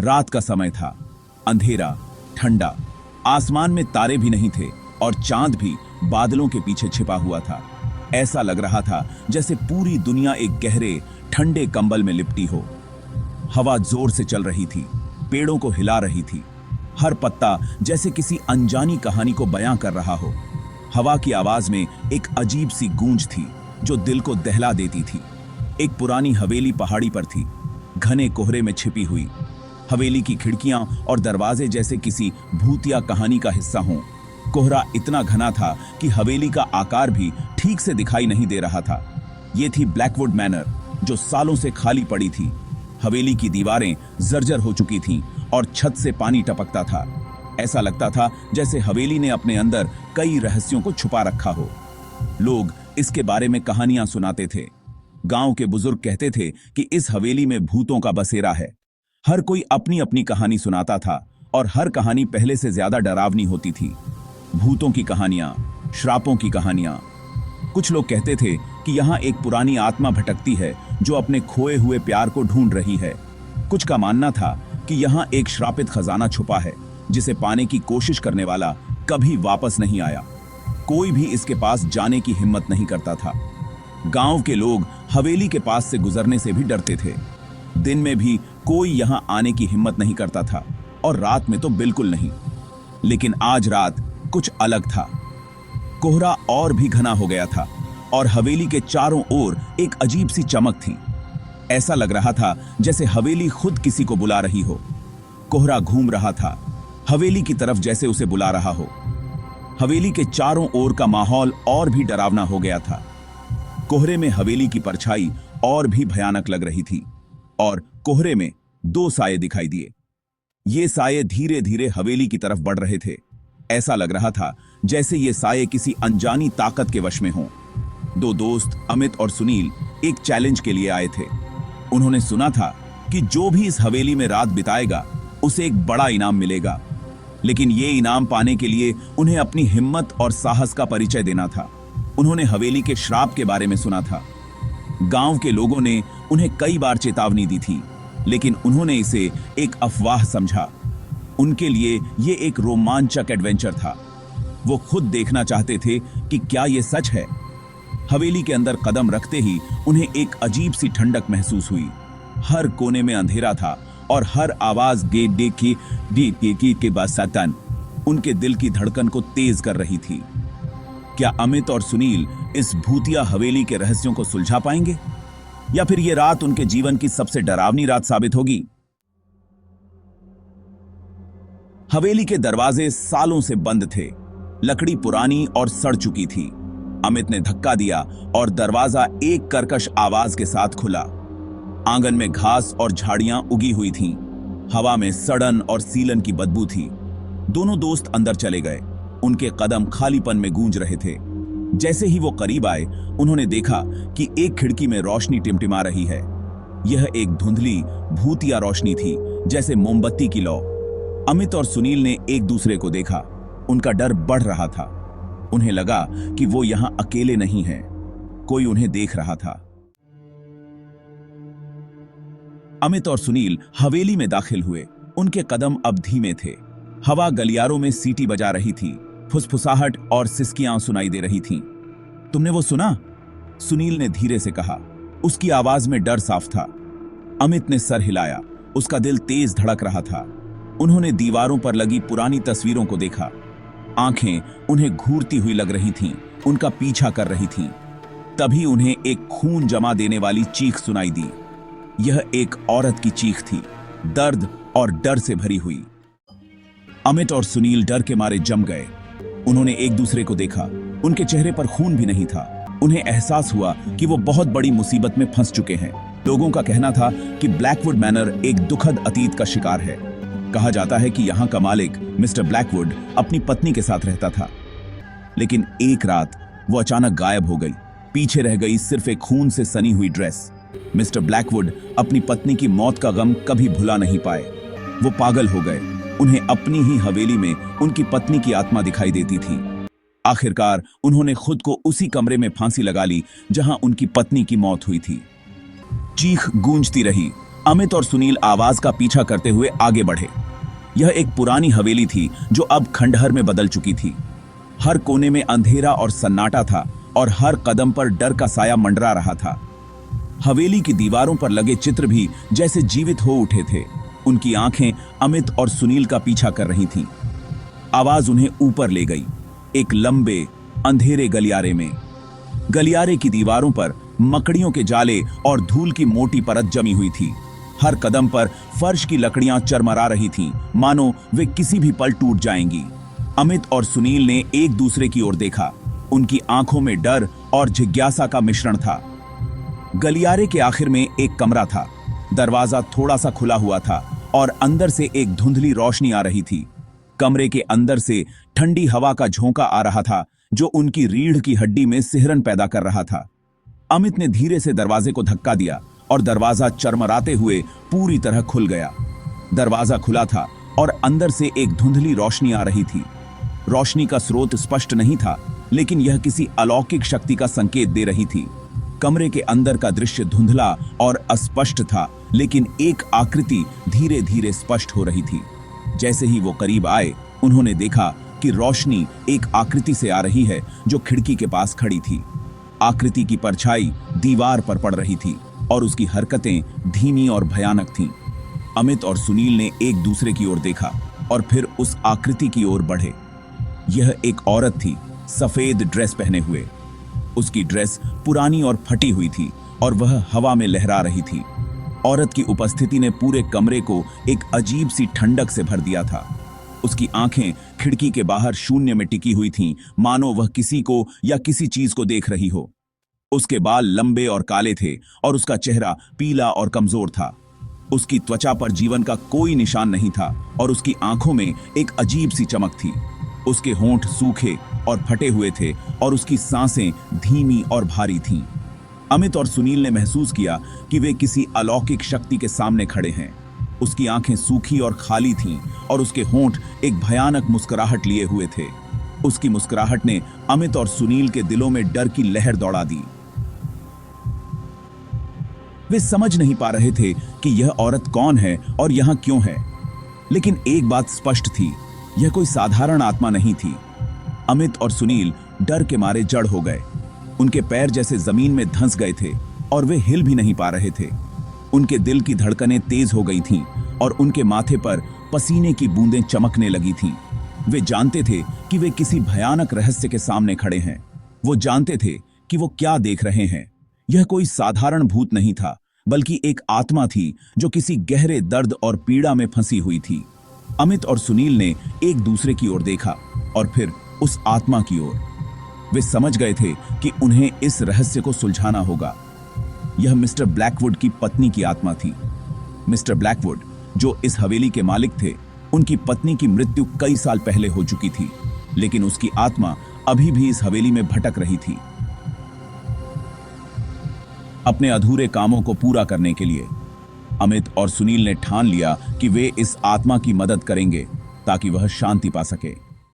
रात का समय था, अंधेरा, ठंडा, आसमान में तारे भी नहीं थे और चांद भी बादलों के पीछे छिपा हुआ था। ऐसा लग रहा था जैसे पूरी दुनिया एक गहरे ठंडे कंबल में लिपटी हो। हवा जोर से चल रही थी, पेड़ों को हिला रही थी, हर पत्ता जैसे किसी अनजानी कहानी को बयां कर रहा हो। हवा की आवाज में एक अजीब सी गूंज थी जो दिल को दहला देती थी। एक पुरानी हवेली पहाड़ी पर थी, घने कोहरे में छिपी हुई। हवेली की खिड़कियां और दरवाजे जैसे किसी भूतिया कहानी का हिस्सा हों। कोहरा इतना घना था कि हवेली का आकार भी ठीक से दिखाई नहीं दे रहा था। ये थी ब्लैकवुड मैनर, जो सालों से खाली पड़ी थी। हवेली की दीवारें जर्जर हो चुकी थीं और छत से पानी टपकता था। ऐसा लगता था जैसे हवेली ने अपने अंदर कई रहस्यों को छुपा रखा हो। लोग इसके बारे में कहानियां सुनाते थे। गांव के बुजुर्ग कहते थे कि इस हवेली में भूतों का बसेरा है। हर कोई अपनी अपनी कहानी सुनाता था और हर कहानी पहले से ज्यादा डरावनी होती थी। भूतों की कहानियां, श्रापों की कहानियां। कुछ लोग कहते थे कि यहाँ एक पुरानी आत्मा भटकती है जो अपने खोए हुए प्यार को ढूंढ रही है। कुछ का मानना था कि यहाँ एक श्रापित खजाना छुपा है जिसे पाने की कोशिश करने वाला कभी वापस नहीं आया। कोई भी इसके पास जाने की हिम्मत नहीं करता था। गांव के लोग हवेली के पास से गुजरने से भी डरते थे। दिन में भी कोई यहां आने की हिम्मत नहीं करता था और रात में तो बिल्कुल नहीं। लेकिन आज रात कुछ अलग था। कोहरा और भी घना हो गया था और हवेली के चारों ओर एक अजीब सी चमक थी। ऐसा लग रहा था जैसे हवेली खुद किसी को बुला रही हो। कोहरा घूम रहा था, हवेली की तरफ जैसे उसे बुला रहा हो। हवेली के चारों ओर का माहौल और भी डरावना हो गया था। कोहरे में हवेली की परछाई और भी भयानक लग रही थी और कोहरे में दो साये दिखाई दिए। ये साये धीरे धीरे हवेली की तरफ बढ़ रहे थे। ऐसा लग रहा था जैसे ये साये किसी अनजानी ताकत के वश में हों। दो दोस्त अमित और सुनील एक चैलेंज के लिए आए थे। उन्होंने सुना था कि जो भी इस हवेली में रात बिताएगा उसे एक बड़ा इनाम मिलेगा। लेकिन ये इनाम पाने के लिए उन्हें अपनी हिम्मत और साहस का परिचय देना था। उन्होंने हवेली के श्राप के बारे में सुना था। गांव के लोगों ने उन्हें कई बार चेतावनी दी थी, लेकिन उन्होंने इसे एक अफवाह समझा। उनके लिए ये एक रोमांचक एडवेंचर था। वो खुद देखना चाहते थे कि क्या ये सच है। हवेली के अंदर कदम रखते ही उन्हें एक अजीब सी ठंडक महसूस हुई। हर कोने में अंधेरा था और हर आवाज के बासतन उनके दिल की धड़कन को तेज कर रही थी। क्या अमित और सुनील इस भूतिया हवेली के रहस्यों को सुलझा पाएंगे, या फिर ये रात उनके जीवन की सबसे डरावनी रात साबित होगी? हवेली के दरवाजे सालों से बंद थे। लकड़ी पुरानी और सड़ चुकी थी। अमित ने धक्का दिया और दरवाजा एक कर्कश आवाज के साथ खुला। आंगन में घास और झाड़ियां उगी हुई थीं। हवा में सड़न और सीलन की बदबू थी। दोनों दोस्त अंदर चले गए। उनके कदम खालीपन में गूंज रहे थे। जैसे ही वो करीब आए, उन्होंने देखा कि एक खिड़की में रोशनी टिमटिमा रही है। यह एक धुंधली भूतिया रोशनी थी, जैसे मोमबत्ती की लौ। अमित और सुनील ने एक दूसरे को देखा। उनका डर बढ़ रहा था। उन्हें लगा कि वो यहां अकेले नहीं हैं। कोई उन्हें देख रहा था। अमित और सुनील हवेली में दाखिल हुए। उनके कदम अब धीमे थे। हवा गलियारों में सीटी बजा रही थी। फुसफुसाहट और सिसकियां सुनाई दे रही थीं। तुमने वो सुना? सुनील ने धीरे से कहा। उसकी आवाज में डर साफ था। अमित ने सर हिलाया। उसका दिल तेज धड़क रहा था। उन्होंने दीवारों पर लगी पुरानी तस्वीरों को देखा। आंखें उन्हें घूरती हुई लग रही थीं, उनका पीछा कर रही थीं। तभी उन्हें एक खून जमा देने वाली चीख सुनाई दी। यह एक औरत की चीख थी, दर्द और डर से भरी हुई। अमित और सुनील डर के मारे जम गए। उन्होंने एक दूसरे को देखा। उनके चेहरे पर खून भी नहीं था। उन्हें एहसास हुआ कि वो बहुत बड़ी मुसीबत में फंस चुके हैं। लोगों का कहना था कि ब्लैकवुड मैनर एक दुखद अतीत का शिकार है। कहा जाता है कि यहाँ का मालिक मिस्टर ब्लैकवुड अपनी पत्नी के साथ रहता था, लेकिन एक रात वो अचानक गायब हो गई। पीछे रह गई सिर्फ एक खून से सनी हुई ड्रेस। मिस्टर ब्लैकवुड अपनी पत्नी की मौत का गम कभी भुला नहीं पाए। वो पागल हो गए। उन्हें अपनी ही हवेली में उनकी पत्नी की आत्मा दिखाई देती थी। आखिरकार उन्होंने खुद को उसी कमरे में फांसी लगा ली जहां उनकी पत्नी की मौत हुई थी। चीख गूंजती रही। अमित और सुनील आवाज का पीछा करते हुए आगे बढ़े। यह एक पुरानी हवेली थी जो अब खंडहर में बदल चुकी थी। हर कोने में अंधेरा और सन्नाटा था और हर कदम पर डर का साया मंडरा रहा था। हवेली की दीवारों पर लगे चित्र भी जैसे जीवित हो उठे थे। उनकी आंखें अमित और सुनील का पीछा कर रही थीं। आवाज उन्हें ऊपर ले गई, एक लंबे अंधेरे गलियारे में। गलियारे की दीवारों पर मकड़ियों के जाले और धूल की मोटी परत जमी हुई थी। हर कदम पर फर्श की लकड़ियां चरमरा रही थीं, मानो वे किसी भी पल टूट जाएंगी। अमित और सुनील ने एक दूसरे की ओर देखा। उनकी आंखों में डर और जिज्ञासा का मिश्रण था। गलियारे के आखिर में एक कमरा था। दरवाजा थोड़ा सा खुला हुआ था और अंदर से एक धुंधली रोशनी आ रही थी। कमरे के अंदर से ठंडी हवा का झोंका आ रहा था जो उनकी रीढ़ की हड्डी में सिहरन पैदा कर रहा था। अमित ने धीरे से दरवाजे को धक्का दिया और दरवाजा चरमराते हुए पूरी तरह खुल गया। दरवाजा खुला था और अंदर से एक धुंधली रोशनी आ रही थी। रोशनी का स्रोत स्पष्ट नहीं था, लेकिन यह किसी अलौकिक शक्ति का संकेत दे रही थी। कमरे के अंदर का दृश्य धुंधला और अस्पष्ट था, लेकिन एक आकृति धीरे धीरे स्पष्ट हो रही थी। जैसे ही वो करीब आए, उन्होंने देखा कि रोशनी एक आकृति से आ रही है जो खिड़की के पास खड़ी थी। आकृति की परछाई दीवार पर पड़ रही थी और उसकी हरकतें धीमी और भयानक थीं। अमित और सुनील ने एक दूसरे की ओर देखा और फिर उस आकृति की ओर बढ़े। यह एक औरत थी, सफेद ड्रेस पहने हुए। उसकी ड्रेस पुरानी और फटी हुई थी और वह हवा में लहरा रही थी। औरत की उपस्थिति ने पूरे कमरे को एक अजीब सी ठंडक से भर दिया था। उसकी आंखें खिड़की के बाहर शून्य में टिकी हुई थीं, मानो वह किसी को या किसी चीज को देख रही हो। उसके बाल लंबे और काले थे और उसका चेहरा पीला और कमजोर था। उसकी त्वचा पर जीवन का कोई निशान नहीं था और उसकी आंखों में एक अजीब सी चमक थी। उसके होंठ सूखे और फटे हुए थे और उसकी सांसें धीमी और भारी थीं। अमित और सुनील ने महसूस किया कि वे किसी अलौकिक शक्ति के सामने खड़े हैं। उसकी आंखें सूखी और खाली थीं और उसके होंठ एक भयानक मुस्कुराहट लिए हुए थे। उसकी मुस्कुराहट ने अमित और सुनील के दिलों में डर की लहर दौड़ा दी। वे समझ नहीं पा रहे थे कि यह औरत कौन है और यहां क्यों है, लेकिन एक बात स्पष्ट थी, यह कोई साधारण आत्मा नहीं थी। अमित और सुनील डर के मारे जड़ हो गए। उनके पैर जैसे जमीन में धंस गए थे और वे हिल भी नहीं पा रहे थे। उनके दिल की धड़कनें तेज हो गई थीं और उनके माथे पर पसीने की बूंदें चमकने लगी थीं। वे जानते थे कि वे किसी भयानक रहस्य के सामने खड़े हैं। वो जानते थे कि वो क्या देख रहे हैं। यह कोई साधारण भूत नहीं था, बल्कि एक आत्मा थी जो किसी गहरे दर्द और पीड़ा में फंसी हुई थी। अमित और सुनील ने एक दूसरे की ओर देखा और फिर उस आत्मा की ओर। वे समझ गए थे कि उन्हें इस रहस्य को सुलझाना होगा। यह मिस्टर ब्लैकवुड की पत्नी की आत्मा थी। मिस्टर ब्लैकवुड, जो इस हवेली के मालिक थे, उनकी पत्नी की मृत्यु कई साल पहले हो चुकी थी, लेकिन उसकी आत्मा अभी भी इस हवेली में भटक रही थी। अपने अधूरे कामों को पूरा करने के लिए अमित और सुनील ने ठान लिया कि वे इस आत्मा की मदद करेंगे ताकि वह शांति पा सके।